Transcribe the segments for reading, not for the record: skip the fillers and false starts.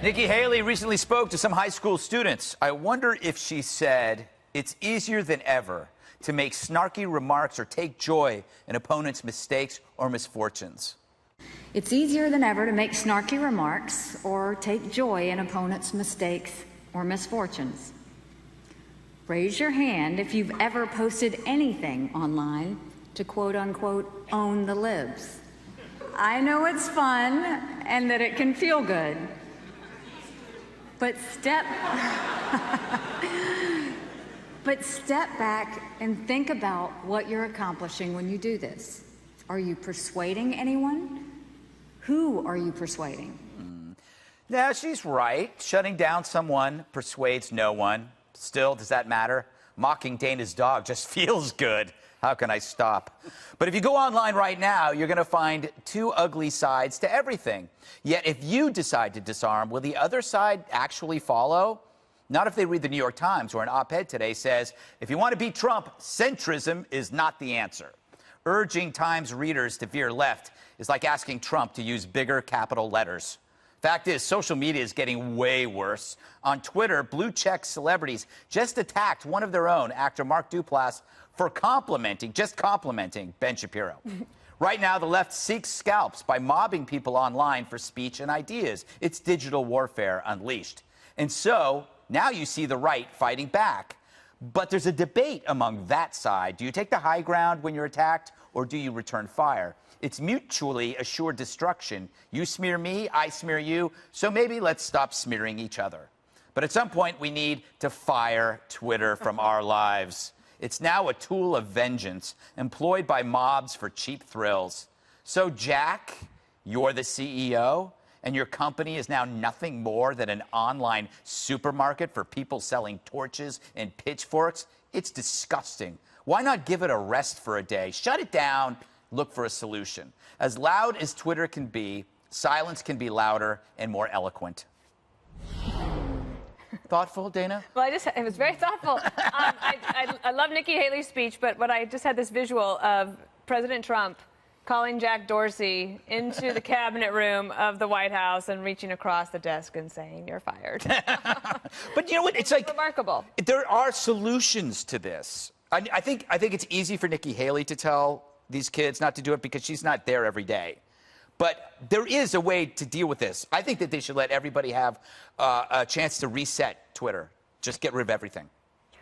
Nikki Haley recently spoke to some high school students. I wonder if she said it's easier than ever to make snarky remarks or take joy in opponents' mistakes or misfortunes. It's easier than ever to make snarky remarks or take joy in opponents' mistakes or misfortunes. Raise your hand if you've ever posted anything online to quote-unquote own the libs. I know it's fun and that it can feel good, but step back and think about what you're accomplishing when you do this. Are you persuading anyone? Who are you persuading? Yeah, she's right. Shutting down someone persuades no one. Still, does that matter? Mocking Dana's dog just feels good. How can I stop? But if you go online right now, you're going to find two ugly sides to everything. Yet if you decide to disarm, will the other side actually follow? Not if they read the New York Times, where an op-ed today says, if you want to beat Trump, centrism is not the answer. Urging Times readers to veer left is like asking Trump to use bigger capital letters. Fact is, social media is getting way worse. On Twitter, blue-check celebrities just attacked one of their own, actor Mark Duplass, for just complimenting Ben Shapiro. Right now, the left seeks scalps by mobbing people online for speech and ideas. It's digital warfare unleashed. And so, now you see the right fighting back. But there's a debate among that side. Do you take the high ground when you're attacked, or do you return fire? It's mutually assured destruction. You smear me, I smear you, so maybe let's stop smearing each other. But at some point, we need to fire Twitter from our lives. It's now a tool of vengeance, employed by mobs for cheap thrills. So, Jack, you're the CEO, and your company is now nothing more than an online supermarket for people selling torches and pitchforks? It's disgusting. Why not give it a rest for a day? Shut it down. Look for a solution. As loud as Twitter can be, silence can be louder and more eloquent. Thoughtful, Dana? Well, it was very thoughtful. I love Nikki Haley's speech, but I just had this visual of President Trump calling Jack Dorsey into the cabinet room of the White House and reaching across the desk and saying, "You're fired." But you know what? It's like remarkable. There are solutions to this. I think it's easy for Nikki Haley to tell these kids not to do it because she's not there every day. But there is a way to deal with this. I think that they should let everybody have a chance to reset Twitter. Just get rid of everything.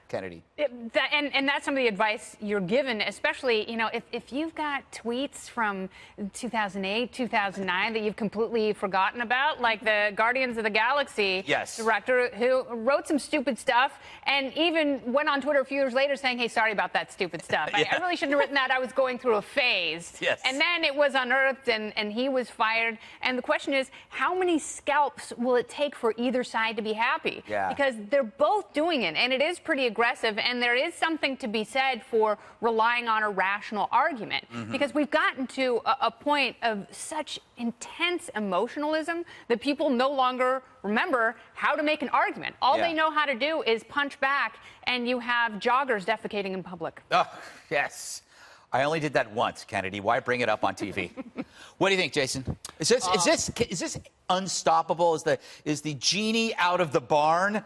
Kennedy. And that's some of the advice you're given, especially, if you've got tweets from 2008, 2009 that you've completely forgotten about, like the Guardians of the Galaxy director who wrote some stupid stuff and even went on Twitter a few years later saying, hey, sorry about that stupid stuff. I really shouldn't have written that. I was going through a phase. And then it was unearthed and he was fired. And the question is, how many scalps will it take for either side to be happy? Because they're both doing it, and it is pretty aggressive, and there is something to be said for relying on a rational argument, because we've gotten to a point of such intense emotionalism that people no longer remember how to make an argument. All they know how to do is punch back, and you have joggers defecating in public. Oh, yes. I only did that once, Kennedy. Why bring it up on TV? What do you think, Jason? Is this unstoppable? Is the genie out of the barn?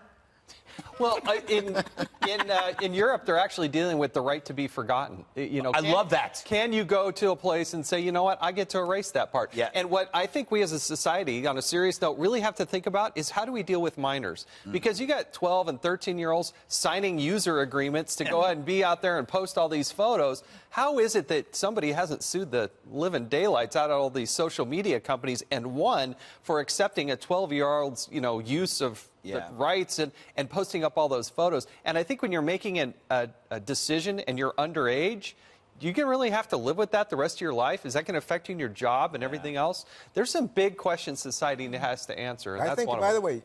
Well, in Europe, they're actually dealing with the right to be forgotten. I love that. Can you go to a place and say, you know what, I get to erase that part? And what I think we as a society, on a serious note, really have to think about is how do we deal with minors? Because you got 12 and 13-year-olds signing user agreements to go ahead and be out there and post all these photos. How is it that somebody hasn't sued the living daylights out of all these social media companies and won for accepting a 12-year-old's, use of rights and posting up all those photos? And I think when you're making a decision and you're underage, you can really have to live with that the rest of your life. Is that going to affect you in your job and everything else? There's some big questions society has to answer. And I that's think, one by of the them.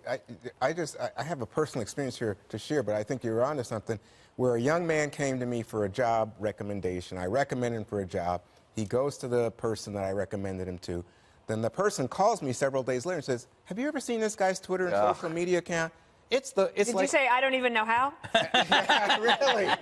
way, I have a personal experience here to share, but I think you're onto something. Where a young man came to me for a job recommendation. I recommended him for a job. He goes to the person that I recommended him to. Then the person calls me several days later and says, have you ever seen this guy's Twitter and social media account? It's Did like, you say I don't even know how? really,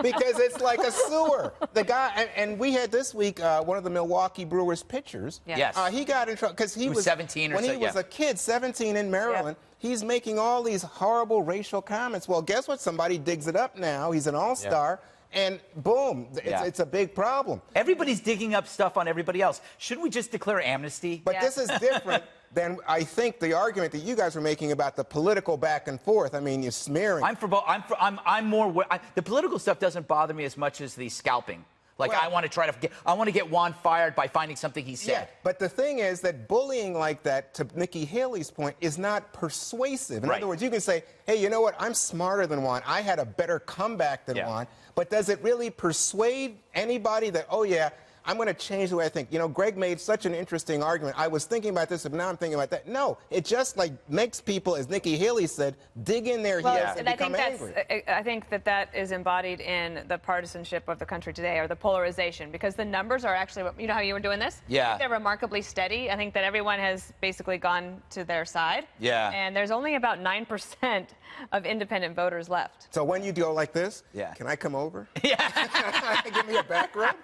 because it's like a sewer. The guy, and we had this week one of the Milwaukee Brewers pitchers. Yeah. Yes. He got in trouble because he was 17 or when so, he was yeah. a kid, 17 in Maryland. He's making all these horrible racial comments. Well, guess what? Somebody digs it up now. He's an all-star. And boom, it's a big problem. Everybody's digging up stuff on everybody else. Shouldn't we just declare amnesty? But this is different than, I think, the argument that you guys were making about the political back and forth. I mean, you're smearing. I'm for both. I'm more. The political stuff doesn't bother me as much as the scalping. Like, Well, I want to get Juan fired by finding something he said. Yeah, but the thing is that bullying like that, to Nikki Haley's point, is not persuasive. In other words, you can say, hey, you know what? I'm smarter than Juan. I had a better comeback than Juan. But does it really persuade anybody that, oh, yeah, I'm going to change the way I think? You know, Greg made such an interesting argument. I was thinking about this, but now I'm thinking about that. No, it just, like, makes people, as Nikki Haley said, dig in their heels and become angry. I think that is embodied in the partisanship of the country today, or the polarization, because the numbers are actually, you know how you were doing this? Yeah. I think they're remarkably steady. I think that everyone has basically gone to their side. Yeah. And there's only about 9% of independent voters left. So when you go like this, can I come over? Yeah. Give me a back rub?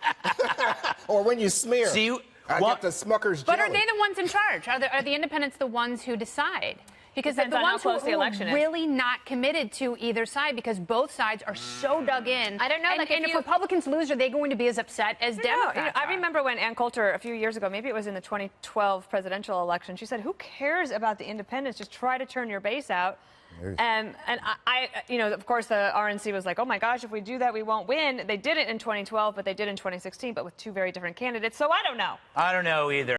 Or when you smear, I get the Smucker's But jelly. are they the ones in charge? Are the independents the ones who decide? Because Depends the on how ones close the election are is. really not committed to either side, because both sides are so dug in. I don't know, And, like, and if Republicans lose, are they going to be as upset as Democrats? I remember when Ann Coulter, a few years ago, maybe it was in the 2012 presidential election, she said, who cares about the independents? Just try to turn your base out. And I, you know, of course, the RNC was like, oh, my gosh, if we do that, we won't win. They did it in 2012, but they did in 2016, but with two very different candidates. So I don't know. I don't know either.